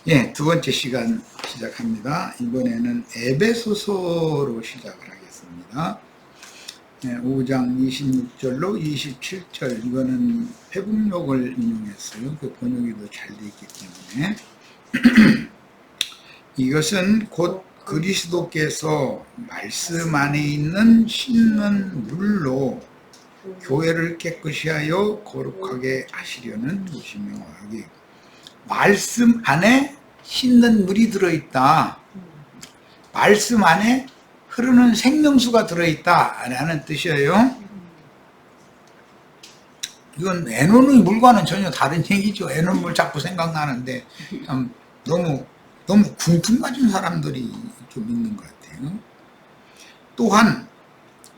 예, 두 번째 시간 시작합니다. 이번에는 에베소서로 시작을 하겠습니다. 예, 5장 26절로 27절, 이거는 회국록을 인용했어요. 그 번역이 더 잘 되어 있기 때문에. 이것은 곧 그리스도께서 말씀 안에 있는 씻는 물로 교회를 깨끗이 하여 거룩하게 하시려는 것이며, 여기 말씀 안에 씻는 물이 들어있다. 말씀 안에 흐르는 생명수가 들어있다 라는 뜻이에요. 이건 에논의 물과는 전혀 다른 얘기죠. 에논 물 자꾸 생각나는데 참 너무 궁품 가진 사람들이 좀 있는 것 같아요. 또한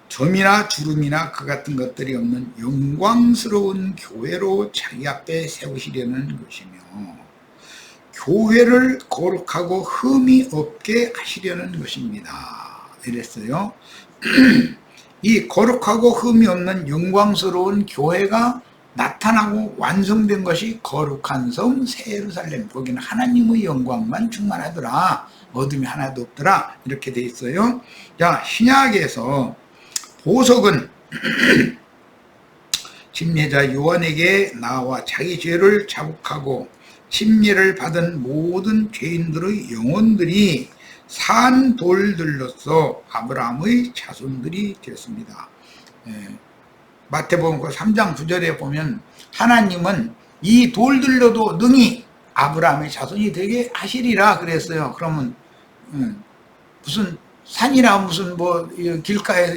점이나 주름이나 그 같은 것들이 없는 영광스러운 교회로 자기 앞에 세우시려는 것이며, 교회를 거룩하고 흠이 없게 하시려는 것입니다. 이랬어요. 이 거룩하고 흠이 없는 영광스러운 교회가 나타나고 완성된 것이 거룩한 성 새 예루살렘, 거기는 하나님의 영광만 충만하더라, 어둠이 하나도 없더라, 이렇게 돼 있어요. 자, 신약에서 보석은 침례자 요한에게 나와 자기 죄를 자복하고 침례를 받은 모든 죄인들의 영혼들이 산 돌들로서 아브라함의 자손들이 되었습니다. 마태복음 3장 9절에 보면 하나님은 이 돌들로도 능히 아브라함의 자손이 되게 하시리라 그랬어요. 그러면 무슨 산이나 무슨 뭐 길가에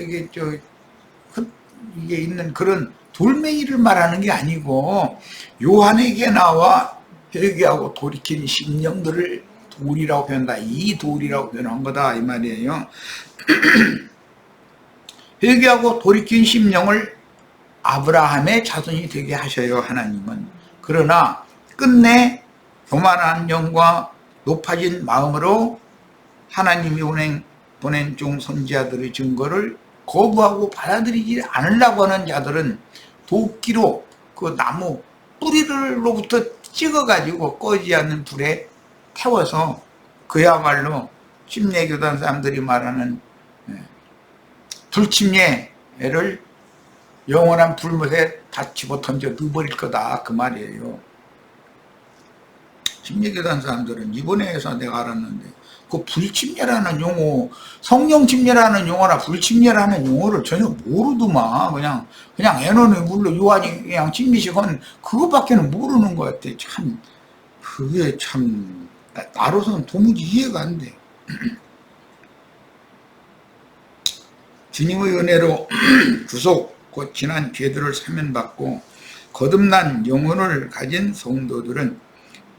이게 있는 그런 돌멩이를 말하는 게 아니고, 요한에게 나와 회개하고 돌이킨 심령들을 돌이라고 표현한다. 이 돌이라고 표현한 거다, 이 말이에요. 회개하고 돌이킨 심령을 아브라함의 자손이 되게 하셔요, 하나님은. 그러나 끝내 교만한 영과 높아진 마음으로 하나님이 보낸 종 선지자들의 증거를 거부하고 받아들이지 않으려고 하는 자들은 도끼로 그 나무 뿌리로부터 찍어가지고 꺼지지 않는 불에 태워서 그야말로 침례교단 사람들이 말하는 불침례를 영원한 불못에 다 집어던져 넣어버릴 거다, 그 말이에요. 침례교단 사람들은 이번에서 내가 알았는데 그 불침례라는 용어, 성령 침례라는 용어나 불침례라는 용어를 전혀 모르더만 그냥 에논의 물로 요한이 그냥 침례식은 그것밖에는 모르는 것 같아. 참 그게 참 나로서는 도무지 이해가 안 돼. 주님의 은혜로 구속, 곧 지난 죄들을 사면받고 거듭난 영혼을 가진 성도들은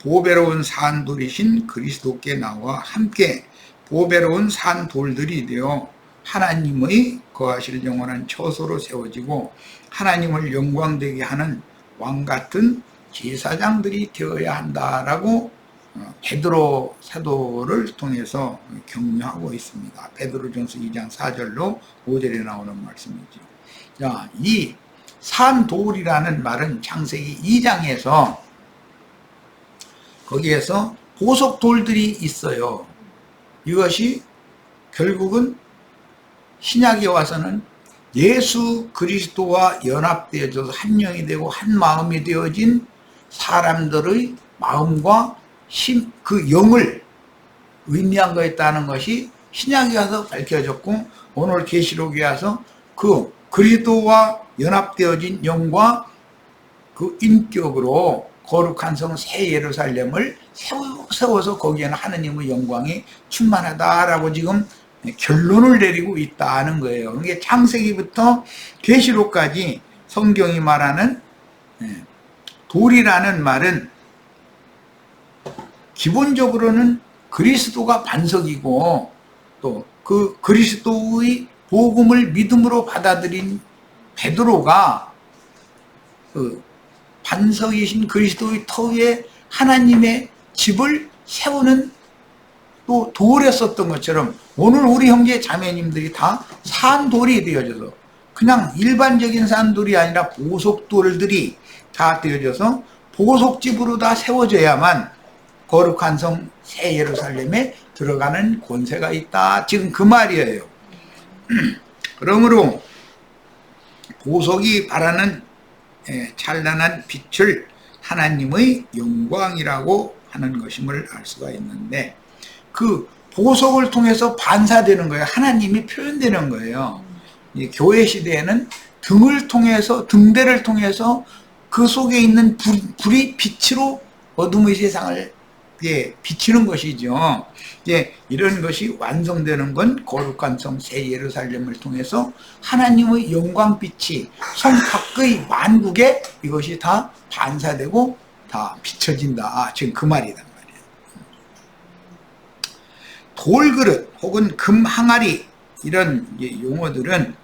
보배로운 산돌이신 그리스도께 나와 함께 보배로운 산돌들이 되어 하나님의 거하실 영원한 처소로 세워지고 하나님을 영광되게 하는 왕같은 제사장들이 되어야 한다라고 베드로 사도를 통해서 격려하고 있습니다. 베드로전서 2장 4절로 5절에 나오는 말씀이죠. 자, 이 산돌이라는 말은 창세기 2장에서 거기에서 보석돌들이 있어요. 이것이 결국은 신약에 와서는 예수 그리스도와 연합되어져서 한 영이 되고 한 마음이 되어진 사람들의 마음과 그 영을 의미한 거였다는 것이 신약에 와서 밝혀졌고, 오늘 계시록에 와서 그 그리스도와 연합되어진 영과 그 인격으로 거룩한 성 새 예루살렘을 세워서 거기에는 하느님의 영광이 충만하다라고 지금 결론을 내리고 있다는 거예요. 그러니까 창세기부터 계시록까지 성경이 말하는 돌이라는 말은 기본적으로는 그리스도가 반석이고, 또 그 그리스도의 복음을 믿음으로 받아들인 베드로가 그 반석이신 그리스도의 터 위에 하나님의 집을 세우는 또 돌이었었던 것처럼, 오늘 우리 형제 자매님들이 다 산돌이 되어져서, 그냥 일반적인 산돌이 아니라 보석돌들이 다 되어져서 보석집으로 다 세워져야만 거룩한 성 새 예루살렘에 들어가는 권세가 있다. 지금 그 말이에요. 그러므로 보석이 발하는 찬란한 빛을 하나님의 영광이라고 하는 것임을 알 수가 있는데, 그 보석을 통해서 반사되는 거예요. 하나님이 표현되는 거예요. 교회 시대에는 등대를 통해서 그 속에 있는 불이 빛으로 어둠의 세상을 비치는 것이죠. 이런 것이 완성되는 건 거룩한 성 새 예루살렘을 통해서 하나님의 영광빛이 성 밖의 만국에 이것이 다 반사되고 다 비춰진다. 지금 그 말이란 말이에요. 돌그릇 혹은 금항아리 이런 용어들은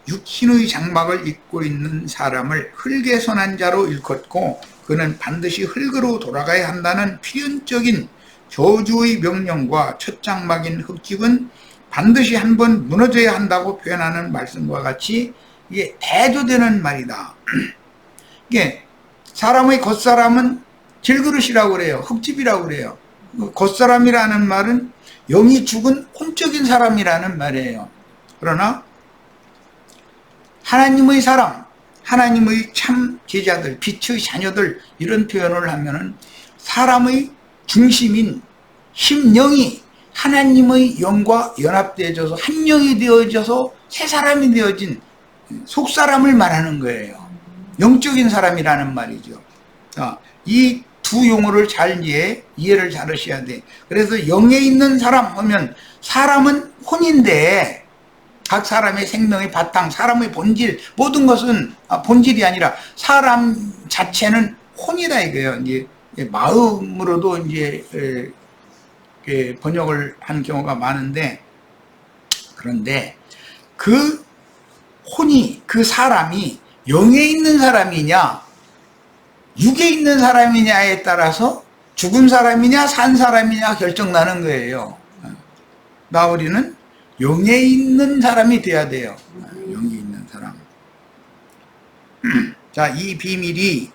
육신의 장막을 입고 있는 사람을 흙에 선한 자로 일컫고, 그는 반드시 흙으로 돌아가야 한다는 필연적인 저주의 명령과 첫 장막인 흙집은 반드시 한번 무너져야 한다고 표현하는 말씀과 같이 이게 대조되는 말이다. 이게 사람의 겉사람은 질그릇이라고 그래요. 흙집이라고 그래요. 겉사람이라는 말은 영이 죽은 혼적인 사람이라는 말이에요. 그러나 하나님의 사람, 하나님의 참 제자들, 빛의 자녀들, 이런 표현을 하면은 사람의 중심인 심령이 하나님의 영과 연합되어져서 한 영이 되어져서 새 사람이 되어진 속사람을 말하는 거예요. 영적인 사람이라는 말이죠. 이 두 용어를 잘 이해를 잘 하셔야 돼. 그래서 영에 있는 사람 하면 사람은 혼인데, 각 사람의 생명의 바탕, 사람의 본질, 모든 것은 본질이 아니라 사람 자체는 혼이다 이거예요. 이제 마음으로도 이제 번역을 한 경우가 많은데, 그런데 그 혼이, 그 사람이 영에 있는 사람이냐 육에 있는 사람이냐에 따라서 죽은 사람이냐 산 사람이냐 결정나는 거예요. 나우리는 영에 있는 사람이 돼야 돼요. 영에 있는 사람. 자, 이 비밀이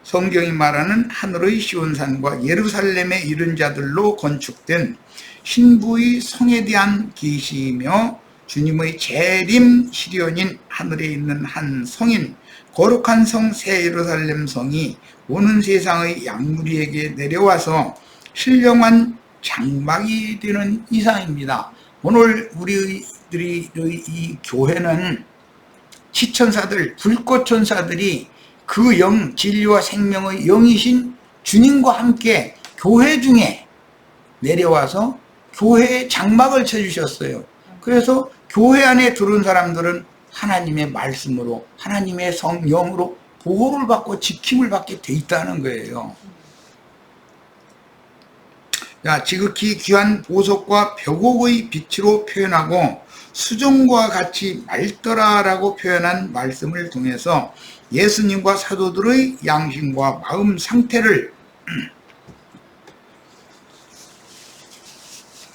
성경이 말하는 하늘의 시온산과 예루살렘에 이른 자들로 건축된 신부의 성에 대한 계시이며, 주님의 재림 시련인 하늘에 있는 한 성인 거룩한 성 새 예루살렘 성이 오는 세상의 양무리에게 내려와서 신령한 장막이 되는 이상입니다. 오늘 우리들이 이 교회는 시천사들, 불꽃천사들이 그 영, 진리와 생명의 영이신 주님과 함께 교회 중에 내려와서 교회의 장막을 쳐주셨어요. 그래서 교회 안에 들어온 사람들은 하나님의 말씀으로, 하나님의 성령으로 보호를 받고 지킴을 받게 돼 있다는 거예요. 자, 지극히 귀한 보석과 벽옥의 빛으로 표현하고 수정과 같이 맑더라라고 표현한 말씀을 통해서 예수님과 사도들의 양심과 마음 상태를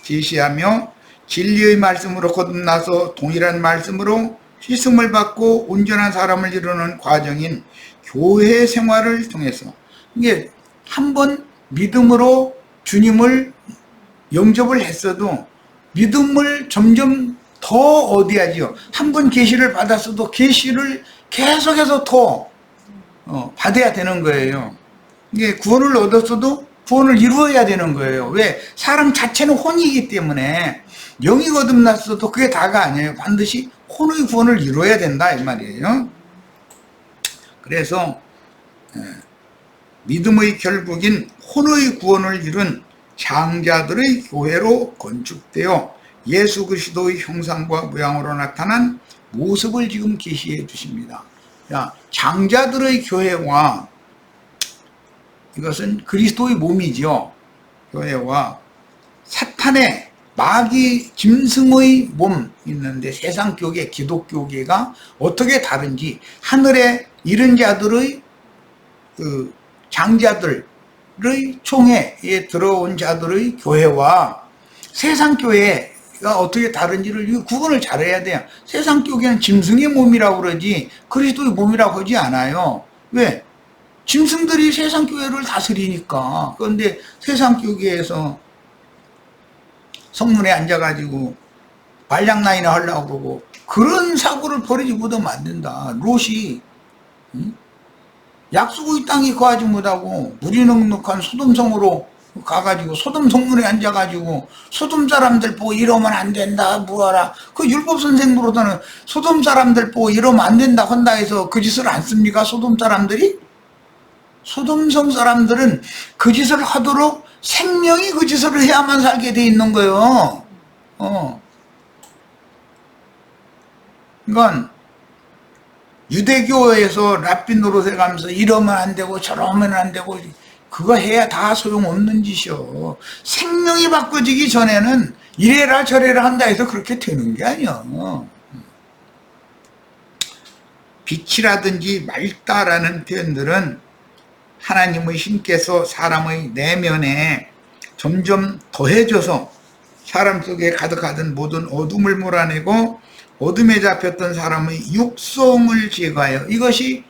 제시하며, 진리의 말씀으로 거듭나서 동일한 말씀으로 씻음을 받고 온전한 사람을 이루는 과정인 교회 생활을 통해서, 이게 한번 믿음으로 주님을 영접을 했어도 믿음을 점점 더 어디하지요. 한번 계시를 받았어도 계시를 계속해서 더 받아야 되는 거예요. 이게 구원을 얻었어도 구원을 이루어야 되는 거예요. 왜? 사람 자체는 혼이기 때문에 영이 거듭났어도 그게 다가 아니에요. 반드시 혼의 구원을 이루어야 된다 이 말이에요. 그래서 믿음의 결국인 혼의 구원을 이룬 장자들의 교회로 건축되어 예수 그리스도의 형상과 모양으로 나타난 모습을 지금 계시해 주십니다. 자, 장자들의 교회와, 이것은 그리스도의 몸이죠. 교회와 사탄의 마귀 짐승의 몸 있는데, 세상 교계, 기독교계가 어떻게 다른지, 하늘에 이른 자들의 그 장자들의 총회에 들어온 자들의 교회와 세상 교회가 어떻게 다른지를 구분을 잘해야 돼요. 세상 교계는 짐승의 몸이라고 그러지 그리스도의 몸이라고 하지 않아요. 왜? 짐승들이 세상 교회를 다스리니까. 그런데 세상 교회에서 성문에 앉아가지고 발장난이나 하려고 그러고 그런 사고를 벌이지 못하면 안 된다. 롯이 약속의 땅이 거하지 못하고 무리넉넉한 소돔성으로 가가지고 소돔 성문에 앉아가지고 소돔 사람들 보고 이러면 안 된다 뭐하라. 그 율법 선생으로서는 소돔 사람들 보고 이러면 안 된다 한다 해서 그 짓을 안 씁니까? 소돔 사람들이? 소돔성 사람들은 그 짓을 하도록 생명이 그 짓을 해야만 살게 돼 있는 거예요. 그러니까 유대교에서 랍비 노릇에 가면서 이러면 안 되고 저러면 안 되고 그거 해야 다 소용없는 짓이요. 생명이 바꿔지기 전에는 이래라 저래라 한다 해서 그렇게 되는 게 아니야. 빛이라든지 맑다라는 표현들은 하나님의 신께서 사람의 내면에 점점 더해져서 사람 속에 가득하던 모든 어둠을 몰아내고 어둠에 잡혔던 사람의 육성을 제거하여 이것이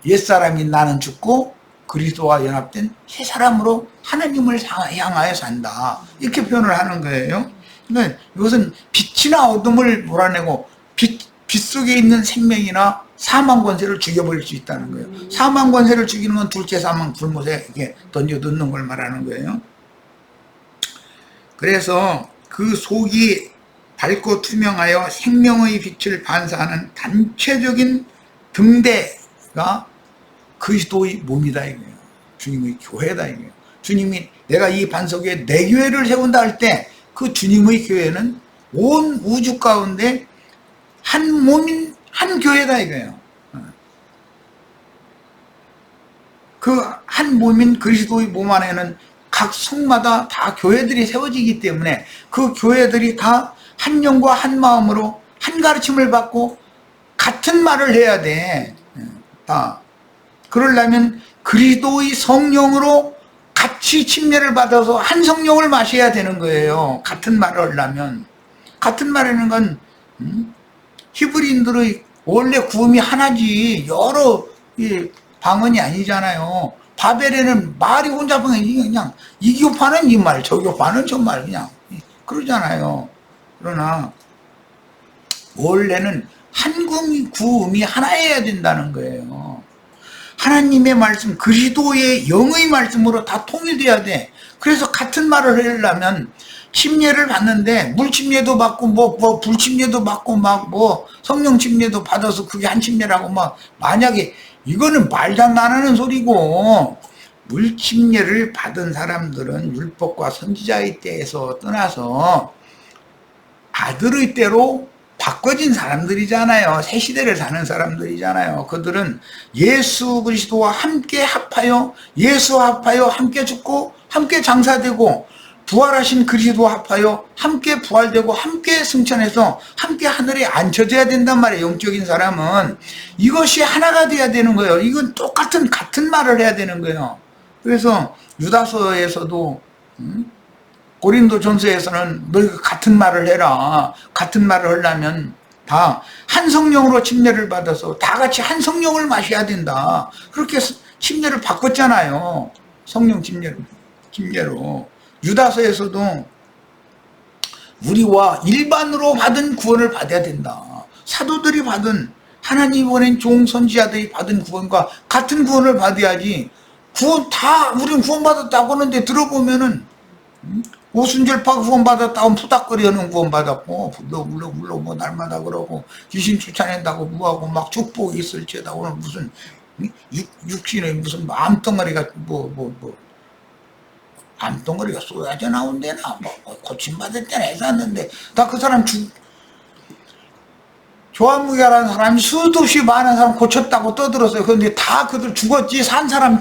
옛사람인 나는 죽고 그리스도와 연합된 새 사람으로 하나님을 향하여 산다. 이렇게 표현을 하는 거예요. 그러니까 이것은 빛이나 어둠을 몰아내고 빛 속에 있는 생명이나 사망 권세를 죽여버릴 수 있다는 거예요. 사망 권세를 죽이는 건 둘째 사망 불못에 이렇게 던져 넣는 걸 말하는 거예요. 그래서 그 속이 밝고 투명하여 생명의 빛을 반사하는 단체적인 등대가 그리스도의 몸이다 이거예요. 주님의 교회다 이거예요. 주님이 내가 이 반석에 내 교회를 세운다 할 때 그 주님의 교회는 온 우주 가운데 한 몸인 한 교회다 이거예요. 그 한 몸인 그리스도의 몸 안에는 각 성마다 다 교회들이 세워지기 때문에 그 교회들이 다 한 영과 한 마음으로 한 가르침을 받고 같은 말을 해야 돼. 다. 그러려면 그리스도의 성령으로 같이 침례를 받아서 한 성령을 마셔야 되는 거예요. 같은 말을 하려면. 같은 말하는 건 히브리인들의 원래 구음이 하나지 여러 방언이 아니잖아요. 바벨에는 말이 혼잡하니 그냥 이 교파는 이 말, 저 교파는 저 말 그냥 그러잖아요. 그러나 원래는 한 구음이 하나여야 된다는 거예요. 하나님의 말씀, 그리스도의 영의 말씀으로 다 통일돼야 돼. 그래서 같은 말을 하려면 침례를 받는데 물침례도 받고 뭐 불침례도 받고 막 뭐 성령 침례도 받아서 그게 한 침례라고 막 만약에 이거는 말장 안 하는 소리고 물침례를 받은 사람들은 율법과 선지자의 때에서 떠나서 아들의 때로 바꿔진 사람들이잖아요. 새 시대를 사는 사람들이잖아요. 그들은 예수 그리스도와 함께 합하여 예수와 합하여 함께 죽고 함께 장사되고 부활하신 그리스도와 합하여 함께 부활되고 함께 승천해서 함께 하늘에 앉혀져야 된단 말이에요. 영적인 사람은 이것이 하나가 돼야 되는 거예요. 이건 같은 말을 해야 되는 거예요. 그래서 유다서에서도 고린도 전서에서는 너희가 같은 말을 해라. 같은 말을 하려면 다 한 성령으로 침례를 받아서 다 같이 한 성령을 마셔야 된다. 그렇게 침례를 바꿨잖아요. 성령 침례로. 유다서에서도 우리와 일반으로 받은 구원을 받아야 된다. 사도들이 받은 하나님 보낸 종 선지자들이 받은 구원과 같은 구원을 받아야지. 우리는 구원받았다고 하는데 들어보면은 오순절파 구원받았다고 푸닥거리는 구원받았고 물러 뭐 날마다 그러고 귀신 쫓아낸다고 뭐하고 막 축복이 있을지다 오늘 무슨 육신의 무슨 암덩어리가 암덩어리가 쏟아져 나온대나 뭐 고침받을 때나 했었는데 다 그 사람 조한무게라는 사람이 수도 없이 많은 사람 고쳤다고 떠들었어요. 그런데 다 그들 죽었지 산 사람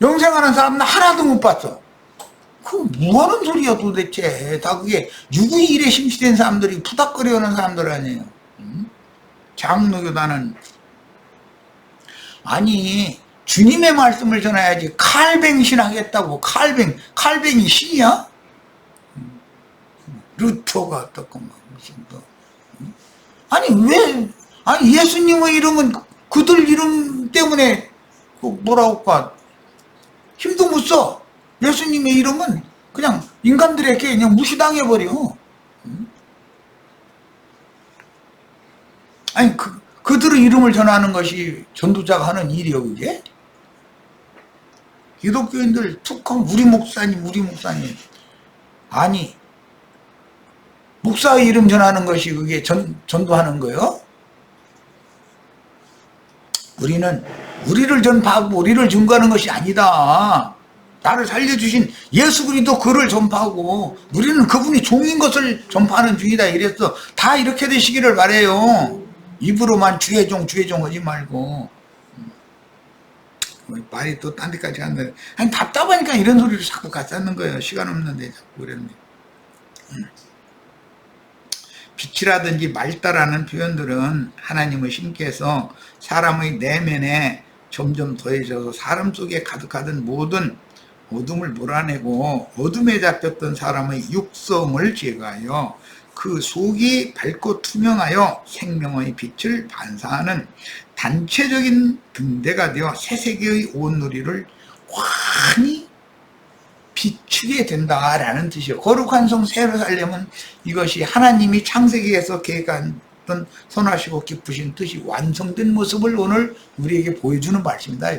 영생하는 사람은 하나도 못 봤어. 그 뭐하는 소리야 도대체. 다 그게 6.21에 심시된 사람들이 푸닥거리는 사람들 아니에요. 장로교단은 아니 주님의 말씀을 전해야지. 칼뱅 신하겠다고. 칼뱅이 신이야? 루터가 어떻고 막 무슨 또 아니 왜 예수님의 이름은 그들 이름 때문에 뭐라고 할까, 힘도 못 써. 예수님의 이름은 그냥 인간들에게 그냥 무시당해버려. 아니, 그들의 이름을 전하는 것이 전도자가 하는 일이요, 그게? 기독교인들 툭하면 우리 목사님. 아니, 목사의 이름 전하는 것이 그게 전도하는 거요? 우리는 우리를 전파하고 우리를 증거하는 것이 아니다. 나를 살려주신 예수 그리스도 그를 전파하고 우리는 그분이 종인 것을 전파하는 중이다. 이랬어. 다 이렇게 되시기를 바래요. 입으로만 주의 종 하지 말고. 말이 또 딴 데까지 간다. 아니, 답답하니까 이런 소리를 자꾸 갖다 는 거예요. 시간 없는데 자꾸 그랬네. 빛이라든지 맑다라는 표현들은 하나님의 신께서 사람의 내면에 점점 더해져서 사람 속에 가득하던 모든 어둠을 몰아내고 어둠에 잡혔던 사람의 육성을 제거하여 그 속이 밝고 투명하여 생명의 빛을 반사하는 단체적인 등대가 되어 새 세계의 온누리를 환히 비추게 된다라는 뜻이에요. 거룩한 성 예루살렘은 이것이 하나님이 창세기에서 계획했던 선하시고 기쁘신 뜻이 완성된 모습을 오늘 우리에게 보여주는 말씀이다.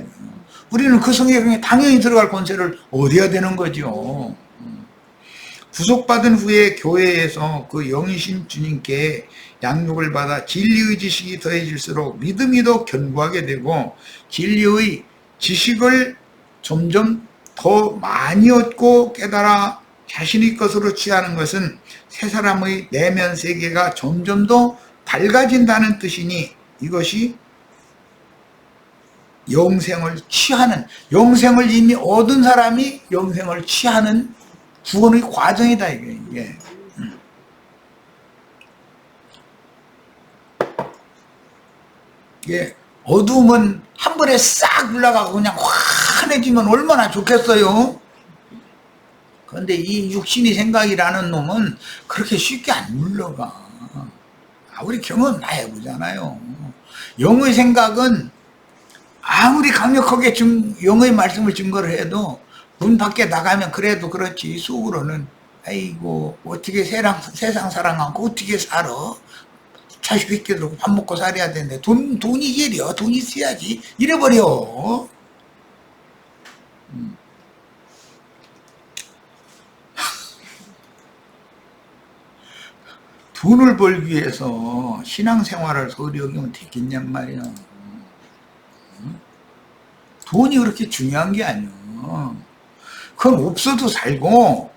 우리는 그 성에 당연히 들어갈 권세를 얻어야 되는 거죠. 구속받은 후에 교회에서 그 영이신 주님께 양육을 받아 진리의 지식이 더해질수록 믿음이 더 견고하게 되고 진리의 지식을 점점 더 많이 얻고 깨달아 자신의 것으로 취하는 것은 새 사람의 내면 세계가 점점 더 밝아진다는 뜻이니 이것이 영생을 취하는, 영생을 이미 얻은 사람이 영생을 취하는 구원의 과정이다, 이게. 이게 어두움은 한 번에 싹 올라가고 그냥 환해지면 얼마나 좋겠어요. 그런데 이 육신이 생각이라는 놈은 그렇게 쉽게 안 물러가. 우리 경험 다 해보잖아요. 영의 생각은 아무리 강력하게 영의 말씀을 증거를 해도 문 밖에 나가면 그래도 그렇지 속으로는 아이고 어떻게 세상 사랑하고 어떻게 살아, 자식 있게 들고 밥 먹고 살아야 되는데 돈이 제일이야. 돈 있어야지 이래버려. 돈을 벌기 위해서 신앙생활을 소홀히 여기면 되겠냔 말이야. 돈이 그렇게 중요한 게 아니야. 그건 없어도 살고,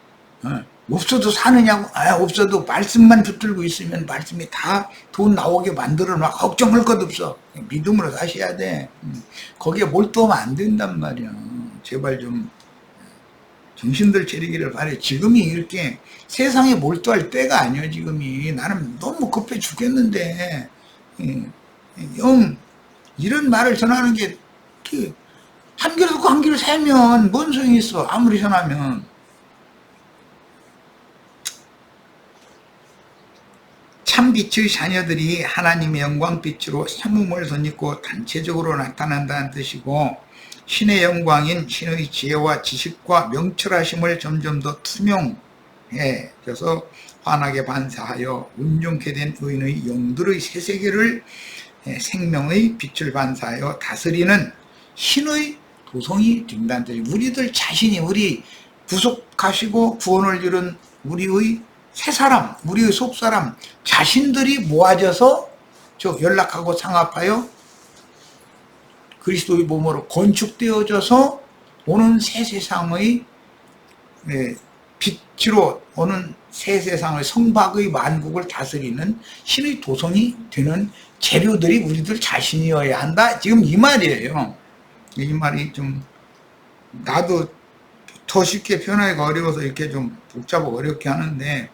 없어도 사느냐고, 없어도 말씀만 붙들고 있으면 말씀이 다 돈 나오게 만들어 놔. 걱정할 것 없어. 믿음으로 사셔야 돼. 거기에 몰두하면 안 된단 말이야. 제발 좀 정신들 차리기를 바래. 지금이 이렇게 세상에 몰두할 때가 아니야. 지금이 나는 너무 급해 죽겠는데 이런 말을 전하는 게 한 귀를 듣고 한 귀를 세면 뭔 소용이 있어. 아무리 전하면. 참빛의 자녀들이 하나님의 영광빛으로 삼음을 덧입고 단체적으로 나타난다는 뜻이고, 신의 영광인 신의 지혜와 지식과 명철하심을 점점 더 투명해져서 환하게 반사하여 온전케 된 의인의 영들의 새 세계를 생명의 빛을 반사하여 다스리는 신의 도성이 된다는 뜻이에요. 우리들 자신이, 우리 구속하시고 구원을 이룬 우리의 새 사람, 우리의 속사람 자신들이 모아져서 연락하고 상합하여 그리스도의 몸으로 건축되어져서 오는 새 세상의 빛으로 오는 새 세상의 성박의 만국을 다스리는 신의 도성이 되는 재료들이 우리들 자신이어야 한다. 지금 이 말이에요. 이 말이 좀 나도 더 쉽게 표현하기가 어려워서 이렇게 좀 복잡하고 어렵게 하는데,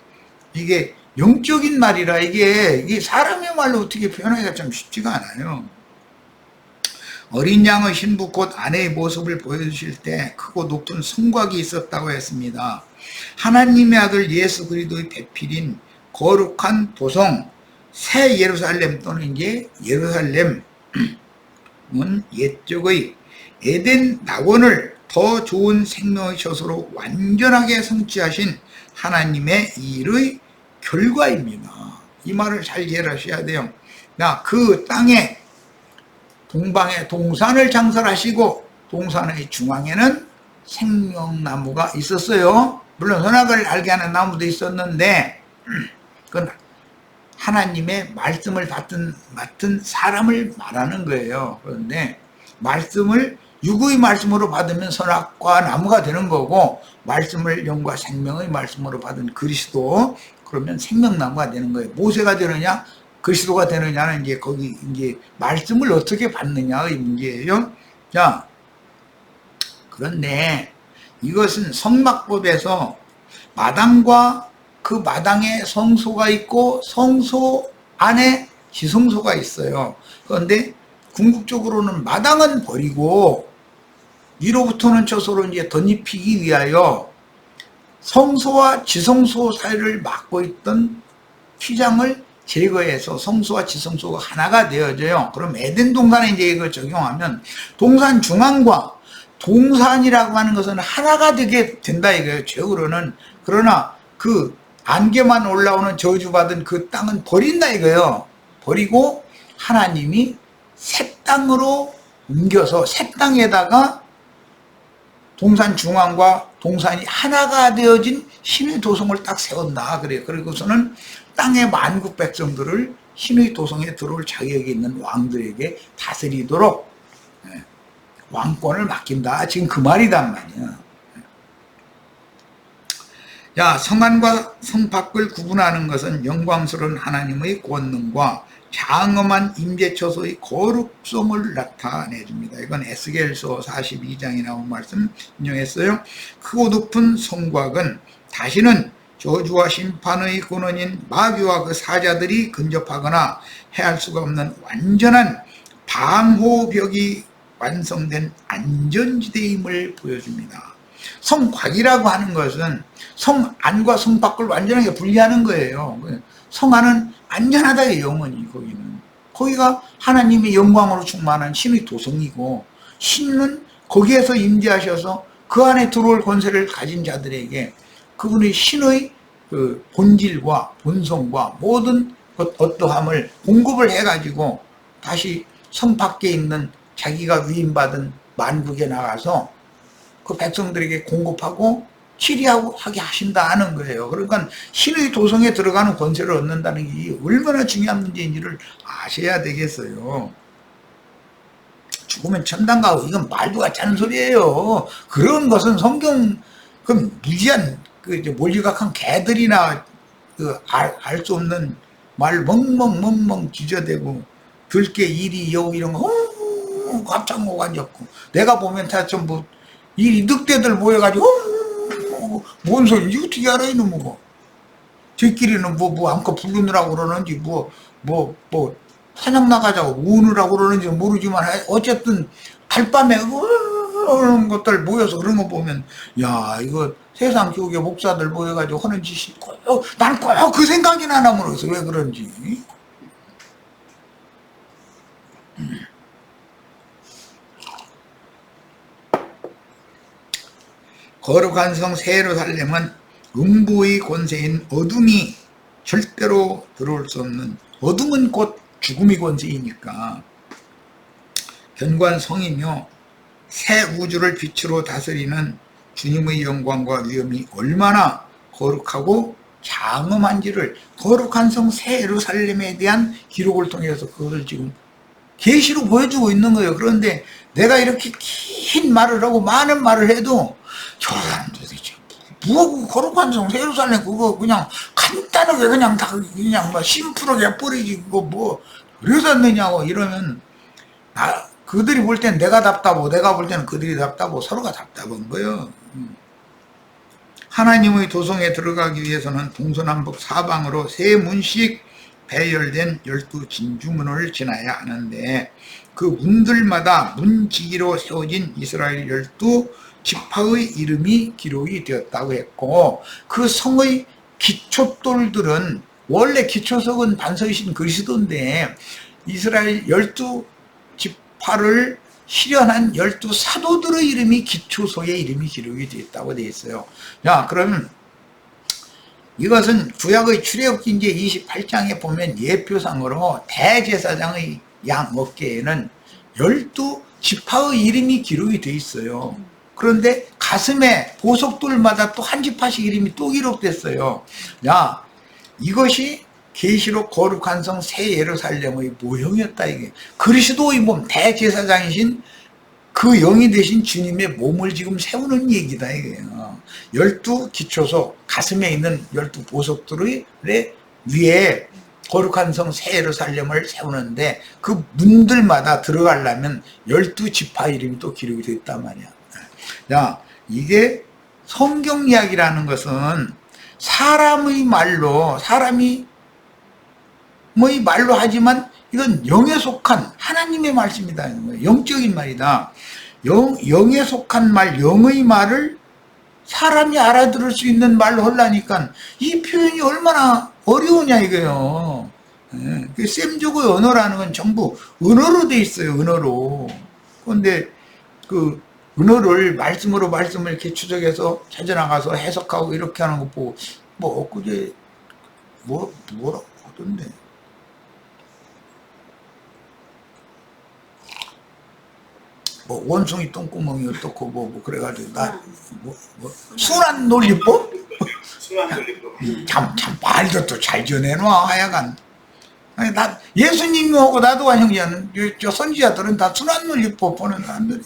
이게 영적인 말이라 이게 사람의 말로 어떻게 표현하기가 좀 쉽지가 않아요. 어린 양의 신부 곧 아내의 모습을 보여주실 때 크고 높은 성곽이 있었다고 했습니다. 하나님의 아들 예수 그리스도의 배필인 거룩한 도성 새 예루살렘 또는 이제 예루살렘은 옛적의 에덴 낙원을 더 좋은 생명의 젖으로 완전하게 성취하신 하나님의 일의 결과입니다. 이 말을 잘 이해하셔야 돼요. 그 땅에 동방에 동산을 창설하시고 동산의 중앙에는 생명나무가 있었어요. 물론 선악을 알게 하는 나무도 있었는데 그건 하나님의 말씀을 맡은 사람을 말하는 거예요. 그런데 말씀을 육의 말씀으로 받으면 선악과 나무가 되는 거고, 말씀을 영과 생명의 말씀으로 받은 그리스도, 그러면 생명나무가 되는 거예요. 모세가 되느냐 그리스도가 되느냐는 이제 거기 이제 말씀을 어떻게 받느냐의 문제예요. 자, 그런데 이것은 성막법에서 마당과 그 마당에 성소가 있고 성소 안에 지성소가 있어요. 그런데 궁극적으로는 마당은 버리고 위로부터는 저소로 이제 덧입히기 위하여 성소와 지성소 사이를 막고 있던 휘장을 제거해서 성소와 지성소가 하나가 되어져요. 그럼 에덴 동산에 이제 이걸 적용하면 동산 중앙과 동산이라고 하는 것은 하나가 되게 된다 이거예요. 최후로는. 그러나 그 안개만 올라오는 저주받은 그 땅은 버린다 이거예요. 버리고 하나님이 새 땅으로 옮겨서 새 땅에다가 동산 중앙과 동산이 하나가 되어진 신의 도성을 딱 세운다 그래요. 그리고서는 땅의 만국 백성들을 신의 도성에 들어올 자격이 있는 왕들에게 다스리도록 왕권을 맡긴다. 지금 그 말이단 말이야. 자, 성 안과 성 밖을 구분하는 것은 영광스러운 하나님의 권능과 장엄한 임재처소의 거룩성을 나타내줍니다. 이건 에스겔서 42장에 나온 말씀 인용했어요. 크고 높은 성곽은 다시는 저주와 심판의 근원인 마귀와 그 사자들이 근접하거나 해할 수가 없는 완전한 방호벽이 완성된 안전지대임을 보여줍니다. 성곽이라고 하는 것은 성 안과 성 밖을 완전하게 분리하는 거예요. 성 안은 안전하다, 영원히. 거기가 하나님의 영광으로 충만한 신의 도성이고, 신은 거기에서 임재하셔서 그 안에 들어올 권세를 가진 자들에게 그분의 신의 그 본질과 본성과 모든 어떠함을 공급을 해가지고 다시 성 밖에 있는 자기가 위임받은 만국에 나가서 그 백성들에게 공급하고 치리하게 하신다는 거예요. 그러니까 신의 도성에 들어가는 권세를 얻는다는 게 얼마나 중요한 문제인지를 아셔야 되겠어요. 죽으면 천당 가고 이건 말도 같지 않은 소리예요. 그런 것은 성경 그 무지한 그 몰리각한 개들이나 그 알 수 없는 말 멍멍 지저대고 들깨 이리 여우 이런 거 깜짝 놀라가지고 내가 보면 다 전부 이 늑대들 모여가지고 뭔 소리인지 어떻게 알아 이놈 거. 저끼리는 뭐 암컷 부르느라고 그러는지 뭐 사냥 나가자고 우느라고 그러는지 모르지만 어쨌든 달밤에 그런 것들 모여서 그런 거 보면 야 이거 세상 교계 목사들 모여가지고 하는 짓이 난 꼭 그 생각이 나나 모르겠어. 왜 그런지. 거룩한 성 새 예루살렘은 음부의 권세인 어둠이 절대로 들어올 수 없는, 어둠은 곧 죽음의 권세이니까 견고한 성이며 새 우주를 빛으로 다스리는 주님의 영광과 위엄이 얼마나 거룩하고 장엄한지를 거룩한 성 새 예루살렘에 대한 기록을 통해서 그것을 지금 계시로 보여주고 있는 거예요. 그런데 내가 이렇게 긴 말을 하고 많은 말을 해도 저 사람들 도대체 뭐하고 거룩한 성 새 예루살렘 그거 그냥 간단하게 그냥 다 그냥 뭐 심플하게 뿌리지 그거 뭐 그래서 했느냐고 이러면 그들이 볼 땐 내가 답답하고 내가 볼 때는 그들이 답답하고 서로가 답답한 거예요. 하나님의 도성에 들어가기 위해서는 동서남북 사방으로 세 문씩 배열된 12 진주문을 지나야 하는데 그 문들마다 문지기로 세워진 이스라엘 12 지파의 이름이 기록이 되었다고 했고, 그 성의 기초돌들은 원래 기초석은 반석이신 그리스도인데 이스라엘 12 지파를 실현한 12사도들의 이름이 기초소에 이름이 기록이 되어 있다고 되어 있어요. 자, 그러면 이것은 구약의 출애굽기 이제 28장에 보면 예표상으로 대제사장의 양 어깨에는 12지파의 이름이 기록이 되어 있어요. 그런데 가슴에 보석돌마다 또 한 지파씩 이름이 또 기록됐어요. 야, 이것이 계시록 거룩한 성 새 예루살렘의 모형이었다. 이게 그리스도의 몸 대제사장이신 그 영이 되신 주님의 몸을 지금 세우는 얘기다 이게요. 12기초소 가슴에 있는 12보석들의 위에 거룩한 성 새 예루살렘을 세우는데 그 문들마다 들어가려면 12지파 이름이 또 기록이 되어 있단 말이야. 자, 이게 성경 이야기라는 것은 사람의 말로 뭐이 말로 하지만 이건 영에 속한 하나님의 말씀이다. 영적인 말이다. 영에 속한 말, 영의 말을 사람이 알아들을 수 있는 말로 하려니까 이 표현이 얼마나 어려우냐 이거요. 셈족의 언어라는 건 전부 언어로 돼 있어요. 언어로. 그런데 그 언어를 말씀으로 말씀을 이렇게 추적해서 찾아나가서 해석하고 이렇게 하는 거 보고 뭐 엊그제 뭐라고 하던데. 뭐 원숭이 똥구멍이 어떻고 뭐 그래가지고 나 순환 논리법? 참 말도 또 잘 전해놔 하여간. 아니 나 예수님하고 나도 형제는 저 선지자들은 다 순환 논리법 보는 사람들이야.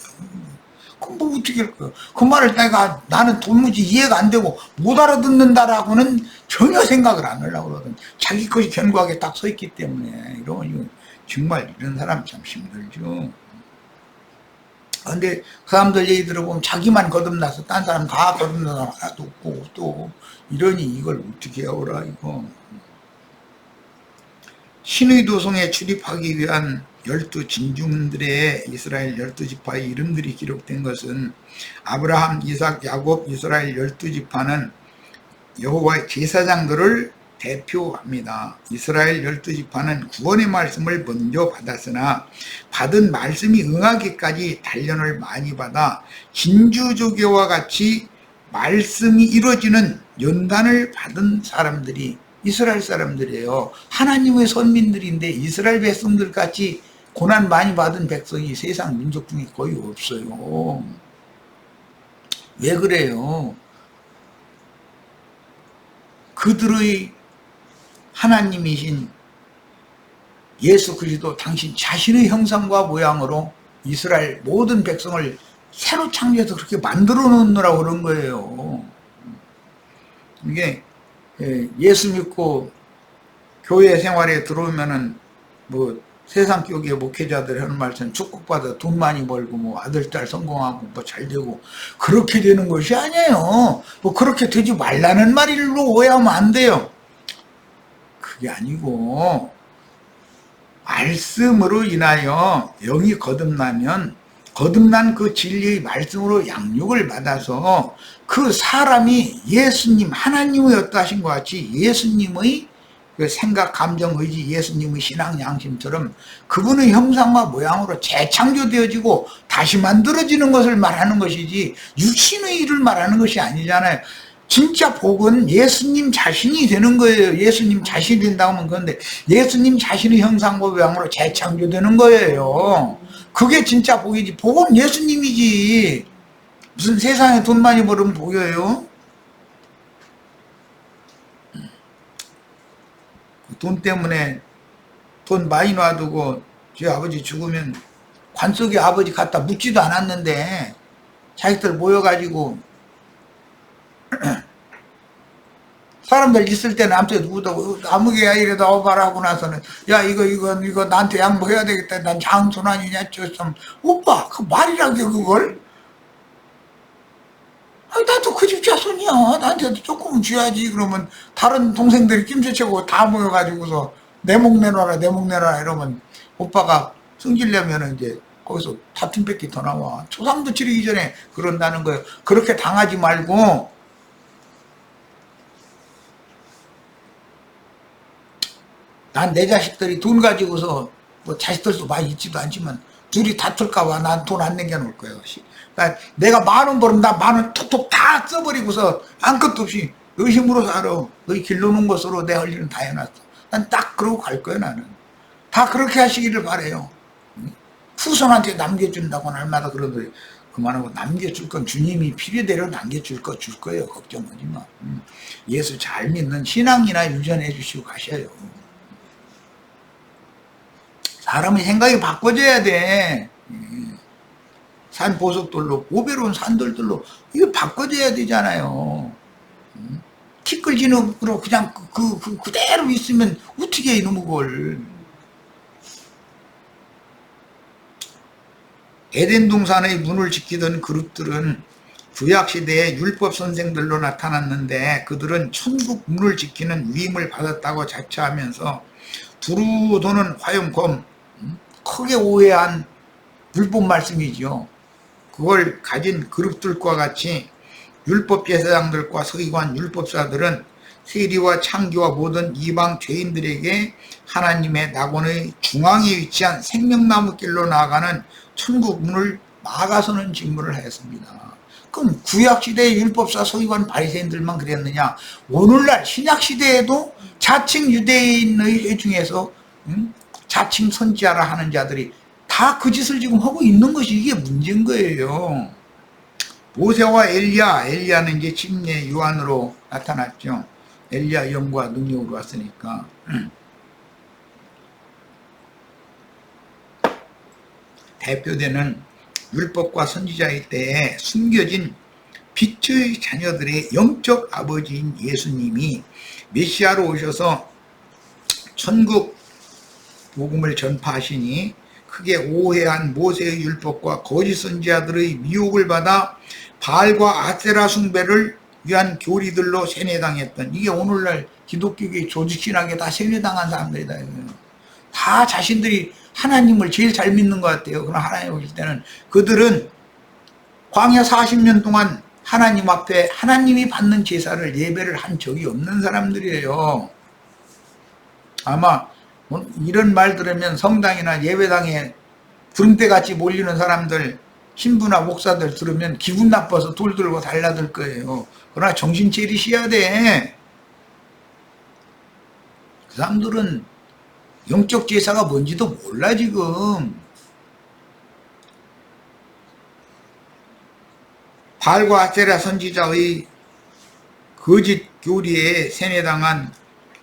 그럼 뭐 어떻게 할 거야? 그 말을 내가 나는 도무지 이해가 안 되고 못 알아듣는다라고는 전혀 생각을 안 하려고 그러거든. 자기 것이 견고하게 딱 서 있기 때문에 이런 정말 이런 사람 참 힘들죠. 근데 그 사람들 얘기 들어보면 자기만 거듭나서 딴 사람 다 거듭나서 하나도 없고 또 이러니 이걸 어떻게 해오라 이거. 신의 도성에 출입하기 위한 12진중들의 이스라엘 12지파의 이름들이 기록된 것은 아브라함, 이삭, 야곱, 이스라엘 12지파는 여호와의 제사장들을 대표합니다. 이스라엘 12지파는 구원의 말씀을 먼저 받았으나 받은 말씀이 응하기까지 단련을 많이 받아 진주조교와 같이 말씀이 이루어지는 연단을 받은 사람들이 이스라엘 사람들이에요. 하나님의 선민들인데 이스라엘 백성들 같이 고난 많이 받은 백성이 세상 민족 중에 거의 없어요. 왜 그래요? 그들의 하나님이신 예수 그리스도 당신 자신의 형상과 모양으로 이스라엘 모든 백성을 새로 창조해서 그렇게 만들어 놓느라고 그런 거예요. 이게 예수 믿고 교회 생활에 들어오면은 뭐 세상 교계 목회자들 하는 말처럼 축복받아 돈 많이 벌고 뭐 아들 딸 성공하고 뭐 잘 되고 그렇게 되는 것이 아니에요. 뭐 그렇게 되지 말라는 말로 오해하면 안 돼요. 그게 아니고 말씀으로 인하여 영이 거듭나면 거듭난 그 진리의 말씀으로 양육을 받아서 그 사람이 예수님 하나님의 어떠하신 것 같이 예수님의 그 생각, 감정, 의지, 예수님의 신앙, 양심처럼 그분의 형상과 모양으로 재창조되어지고 다시 만들어지는 것을 말하는 것이지 육신의 일을 말하는 것이 아니잖아요. 진짜 복은 예수님 자신이 되는 거예요. 예수님 자신이 된다고 하면 그런데 예수님 자신의 형상과 모양으로 재창조되는 거예요. 그게 진짜 복이지. 복은 예수님이지. 무슨 세상에 돈 많이 벌으면 복이에요? 돈 때문에 돈 많이 놔두고 제 아버지 죽으면 관 속에 아버지 갖다 묻지도 않았는데 자식들 모여가지고 사람들 있을 때는 아무튼 누구도 아무개야 이래도 어봐라 하고 나서는 야 이거 나한테 양보해야 되겠다. 난 장손아니냐 좀 오빠 그 말이라게 그걸 아니 나도 그 집 자손이야. 나한테도 조금은 줘야지. 그러면 다른 동생들이 낌새치고 다 모여가지고서 내 목 내놔라 내 목 내놔라 이러면 오빠가 승질내면 이제 거기서 다툼 뺏기 더 나와. 초상도 치르기 전에 그런다는 거예요. 그렇게 당하지 말고 난 내 자식들이 돈 가지고서 뭐 자식들도 많이 있지도 않지만 둘이 다툴까봐 난 돈 안 남겨놓을 거예요. 그러니까 내가 10,000원 벌면 나 10,000원 톡톡 다 써버리고서 아무것도 없이 의심으로 살아. 너희 길러놓은 것으로 내 할 일은 다 해놨어. 난 딱 그러고 갈 거예요. 나는 다 그렇게 하시기를 바래요. 후손한테 남겨준다고 날마다 그러더니 그만하고 남겨줄 건 주님이 필요대로 남겨줄 거 줄 거예요. 걱정하지 마. 예수 잘 믿는 신앙이나 유전해 주시고 가셔요. 사람의 생각이 바꿔져야 돼. 산 보석돌로 보배로운 산돌들로 이거 바꿔줘야 되잖아요. 티끌지능으로 그냥 그대로 있으면 어떻게 이놈의 걸. 에덴 동산의 문을 지키던 그룹들은 구약시대의 율법 선생들로 나타났는데 그들은 천국 문을 지키는 위임을 받았다고 자처하면서 두루 도는 화염검, 크게 오해한 율법 말씀이죠. 그걸 가진 그룹들과 같이 율법 제사장들과 서기관 율법사들은 세리와 창기와 모든 이방 죄인들에게 하나님의 낙원의 중앙에 위치한 생명나무길로 나아가는 천국 문을 막아서는 직무를 하였습니다. 그럼 구약시대의 율법사 서기관 바리새인들만 그랬느냐? 오늘날 신약시대에도 자칭 유대인의 회 중에서 자칭 선지자라 하는 자들이 다 그 짓을 지금 하고 있는 것이 이게 문제인 거예요. 모세와 엘리야는 이제 침례 요한으로 나타났죠. 엘리야 영과 능력으로 왔으니까. 대표되는 율법과 선지자의 때에 숨겨진 빛의 자녀들의 영적 아버지인 예수님이 메시아로 오셔서 천국 복음을 전파하시니 크게 오해한 모세의 율법과 거짓 선지자들의 미혹을 받아 바알과 아세라 숭배를 위한 교리들로 세뇌당했던, 이게 오늘날 기독교계 조직신학에 다 세뇌당한 사람들이다. 다 자신들이 하나님을 제일 잘 믿는 것 같아요. 그러나 하나님 오실 때는 그들은 광야 40년 동안 하나님 앞에 하나님이 받는 제사를 예배를 한 적이 없는 사람들이에요. 아마 이런 말 들으면 성당이나 예배당에 구름대같이 몰리는 사람들, 신부나 목사들 들으면 기분 나빠서 돌 들고 달라들 거예요. 그러나 정신 차리셔야 돼. 그 사람들은 영적 제사가 뭔지도 몰라 지금. 바알과 아세라 선지자의 거짓 교리에 세뇌당한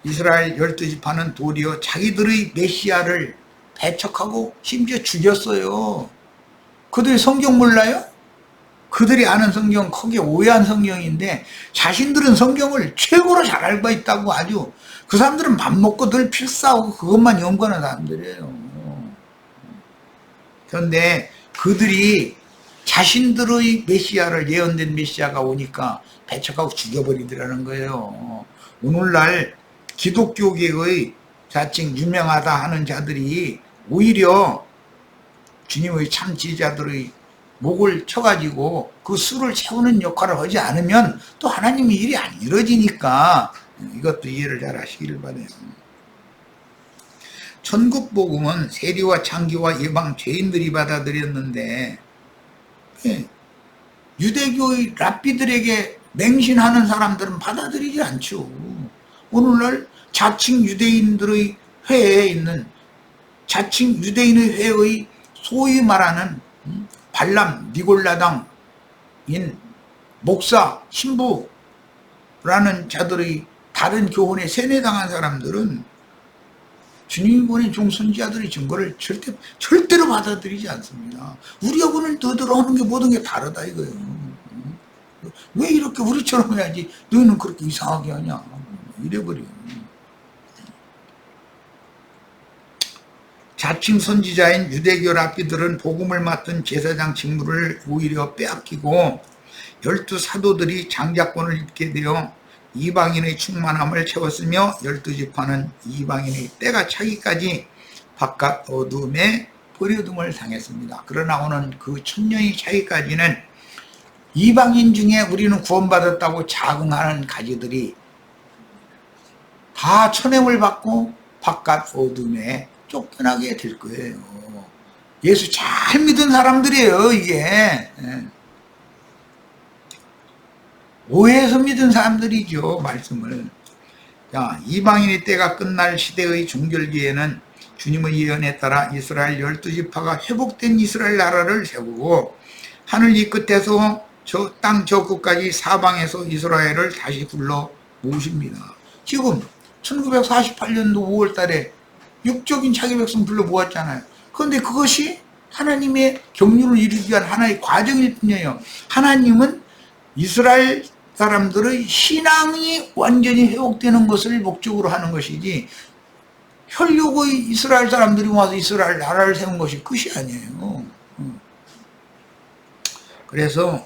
이스라엘 12지파는 도리어 자기들의 메시아를 배척하고 심지어 죽였어요. 그들이 성경 몰라요? 그들이 아는 성경 크게 오해한 성경인데 자신들은 성경을 최고로 잘 알고 있다고. 아주 그 사람들은 밥 먹고 늘 필사하고 그것만 연구하는 사람들이에요. 그런데 그들이 자신들의 메시아를, 예언된 메시아가 오니까 배척하고 죽여버리더라는 거예요. 오늘날 기독교계의 자칭 유명하다 하는 자들이 오히려 주님의 참 지지자들의 목을 쳐가지고 그 수를 채우는 역할을 하지 않으면 또 하나님의 일이 안 이루어지니까 이것도 이해를 잘 하시기를 바라요. 천국 복음은 세리와 창기와 예방 죄인들이 받아들였는데 유대교의 랍비들에게 맹신하는 사람들은 받아들이지 않죠. 오늘날 자칭 유대인들의 회에 있는, 자칭 유대인의 회의 소위 말하는 발람, 니골라당인 목사, 신부라는 자들의 다른 교훈에 세뇌당한 사람들은 주님이 보낸 종선지자들의 증거를 절대로 받아들이지 않습니다. 우리가 오늘 너희들 하는 게 모든 게 다르다 이거예요. 왜 이렇게 우리처럼 해야지 너희는 그렇게 이상하게 하냐 이래버려요. 자칭 선지자인 유대교 랍비들은 복음을 맡은 제사장 직무를 오히려 빼앗기고 12사도들이 장자권을 입게 되어 이방인의 충만함을 채웠으며 12지파는 이방인의 때가 차기까지 바깥 어둠에 버려둠을 당했습니다. 그러나 오는 그 천년이 차기까지는 이방인 중에 우리는 구원받았다고 자긍하는 가지들이 다 천행을 받고 바깥 어둠에 쫓겨나게 될 거예요. 예수 잘 믿은 사람들이에요, 이게. 예. 오해해서 믿은 사람들이죠, 말씀을. 자, 이방인의 때가 끝날 시대의 종결기에는 주님의 예언에 따라 이스라엘 12지파가 회복된 이스라엘 나라를 세우고 하늘 이 끝에서 저 땅 저 끝까지 사방에서 이스라엘을 다시 불러 모으십니다. 지금 1948년도 5월 달에 육적인 자기 백성 불러 모았잖아요. 그런데 그것이 하나님의 경륜을 이루기 위한 하나의 과정일 뿐이에요. 하나님은 이스라엘 사람들의 신앙이 완전히 회복되는 것을 목적으로 하는 것이지 혈육의 이스라엘 사람들이 와서 이스라엘 나라를 세운 것이 끝이 아니에요. 그래서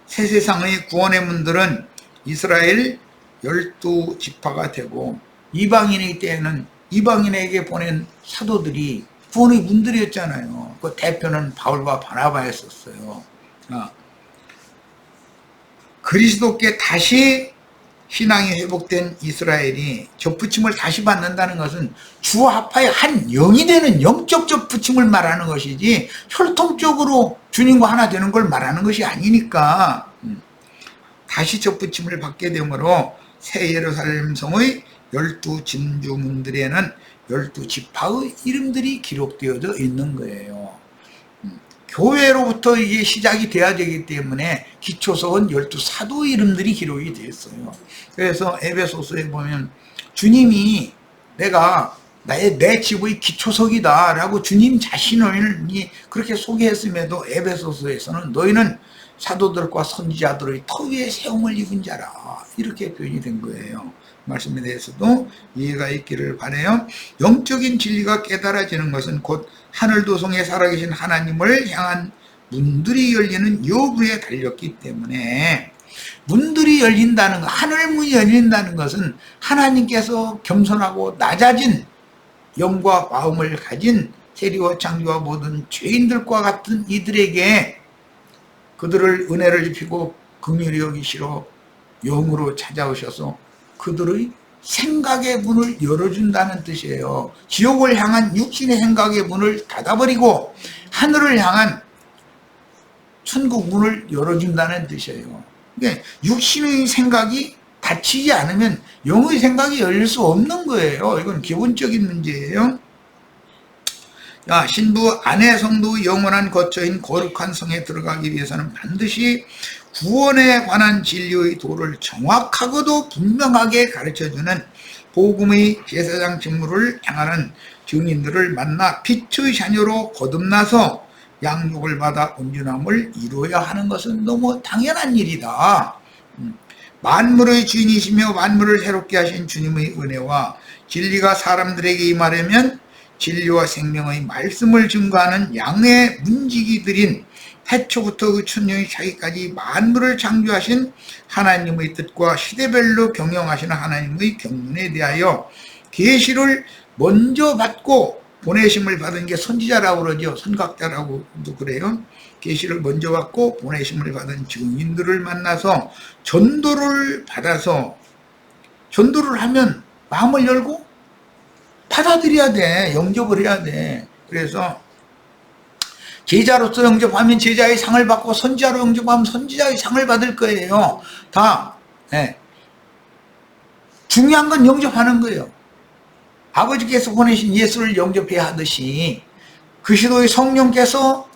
새 세상의 구원의 문들은 이스라엘 12지파가 되고 이방인의 때에는 이방인에게 보낸 사도들이 구원의 문들이었잖아요. 그 대표는 바울과 바나바였었어요. 그리스도께 다시 신앙이 회복된 이스라엘이 접붙임을 다시 받는다는 것은 주와 합하여 한 영이 되는 영적 접붙임을 말하는 것이지 혈통적으로 주님과 하나 되는 걸 말하는 것이 아니니까 다시 접붙임을 받게 되므로 새 예루살렘 성의 12진주문들에는 12지파의 이름들이 기록되어져 있는 거예요. 교회로부터 이게 시작이 돼야 되기 때문에 기초석은 12사도 이름들이 기록이 되어 있어요. 그래서 에베소서에 보면 주님이 내가 내 집의 기초석이다 라고 주님 자신을 그렇게 소개했음에도 에베소서에서는 너희는 사도들과 선지자들의 터 위에 세움을 입은 자라 이렇게 표현이 된 거예요. 말씀에 대해서도 이해가 있기를 바라요. 영적인 진리가 깨달아지는 것은 곧 하늘도성에 살아계신 하나님을 향한 문들이 열리는 여부에 달렸기 때문에 문들이 열린다는 것, 하늘문이 열린다는 것은 하나님께서 겸손하고 낮아진 영과 마음을 가진 세리와 창조와 모든 죄인들과 같은 이들에게 그들을 은혜를 입히고 긍휼히 여기시러 영으로 찾아오셔서 그들의 생각의 문을 열어준다는 뜻이에요. 지옥을 향한 육신의 생각의 문을 닫아버리고 하늘을 향한 천국 문을 열어준다는 뜻이에요. 그러니까 육신의 생각이 닫히지 않으면 영의 생각이 열릴 수 없는 거예요. 이건 기본적인 문제예요. 야, 신부 아내 성도의 영원한 거처인 거룩한 성에 들어가기 위해서는 반드시 구원에 관한 진리의 도를 정확하고도 분명하게 가르쳐주는 복음의 제사장 직무를 행하는 증인들을 만나 빛의 자녀로 거듭나서 양육을 받아 온전함을 이루어야 하는 것은 너무 당연한 일이다. 만물의 주인이시며 만물을 새롭게 하신 주님의 은혜와 진리가 사람들에게 임하려면 진리와 생명의 말씀을 증거하는 양의 문지기들인 태초부터 그 천년이 차기까지 만물을 창조하신 하나님의 뜻과 시대별로 경영하시는 하나님의 경륜에 대하여 계시를 먼저 받고 보내심을 받은 게 선지자라고 그러죠. 선각자라고도 그래요. 계시를 먼저 받고 보내심을 받은 증인들을 만나서 전도를 받아서 전도를 하면 마음을 열고 받아들여야 돼. 영접을 해야 돼. 그래서 제자로서 영접하면 제자의 상을 받고 선지자로 영접하면 선지자의 상을 받을 거예요. 다 중요한 건 영접하는 거예요. 아버지께서 보내신 예수를 영접해야 하듯이 그리스도의 성령께서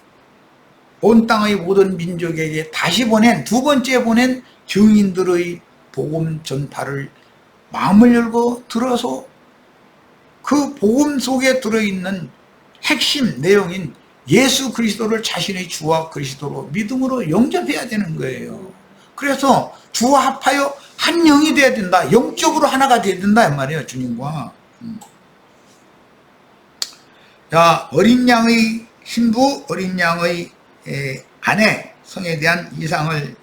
온 땅의 모든 민족에게 다시 보낸 두 번째 보낸 증인들의 복음 전파를 마음을 열고 들어서 그 복음 속에 들어있는 핵심 내용인 예수 그리스도를 자신의 주와 그리스도로 믿음으로 영접해야 되는 거예요. 그래서 주와 합하여 한 영이 돼야 된다. 영적으로 하나가 돼야 된다 이 말이에요. 주님과. 자, 어린 양의 신부, 어린 양의 아내 성에 대한 이상을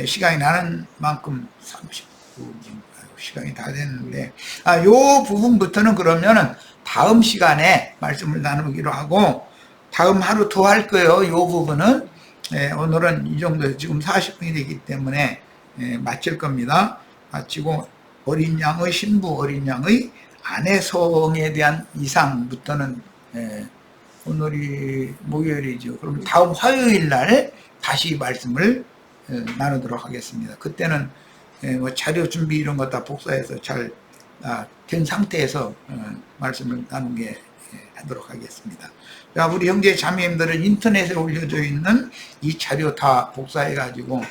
시간이 나는 만큼 39분 시간이 다 됐는데 요 부분부터는 그러면은 다음 시간에 말씀을 나누기로 하고 다음 하루 더 할 거예요. 요 부분은 오늘은 이 정도에서 지금 40분이 되기 때문에 마칠 겁니다. 마치고 어린 양의 신부, 어린 양의 아내 성에 대한 이상부터는 오늘이 목요일이죠. 그럼 다음 화요일 날 다시 말씀을 나누도록 하겠습니다. 그때는 뭐 자료 준비 이런 거 다 복사해서 잘 된 상태에서 말씀을 나누게 하도록 하겠습니다. 자, 우리 형제 자매님들은 인터넷에 올려져 있는 이 자료 다 복사해 가지고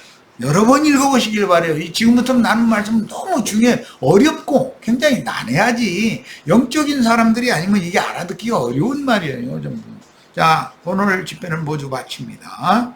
여러 번 읽어보시길 바래요. 지금부터 나눈 말씀은 너무 중요해, 어렵고 굉장히 난해하지. 영적인 사람들이 아니면 이게 알아듣기가 어려운 말이에요, 전부. 자, 오늘 집회는 모두 마칩니다.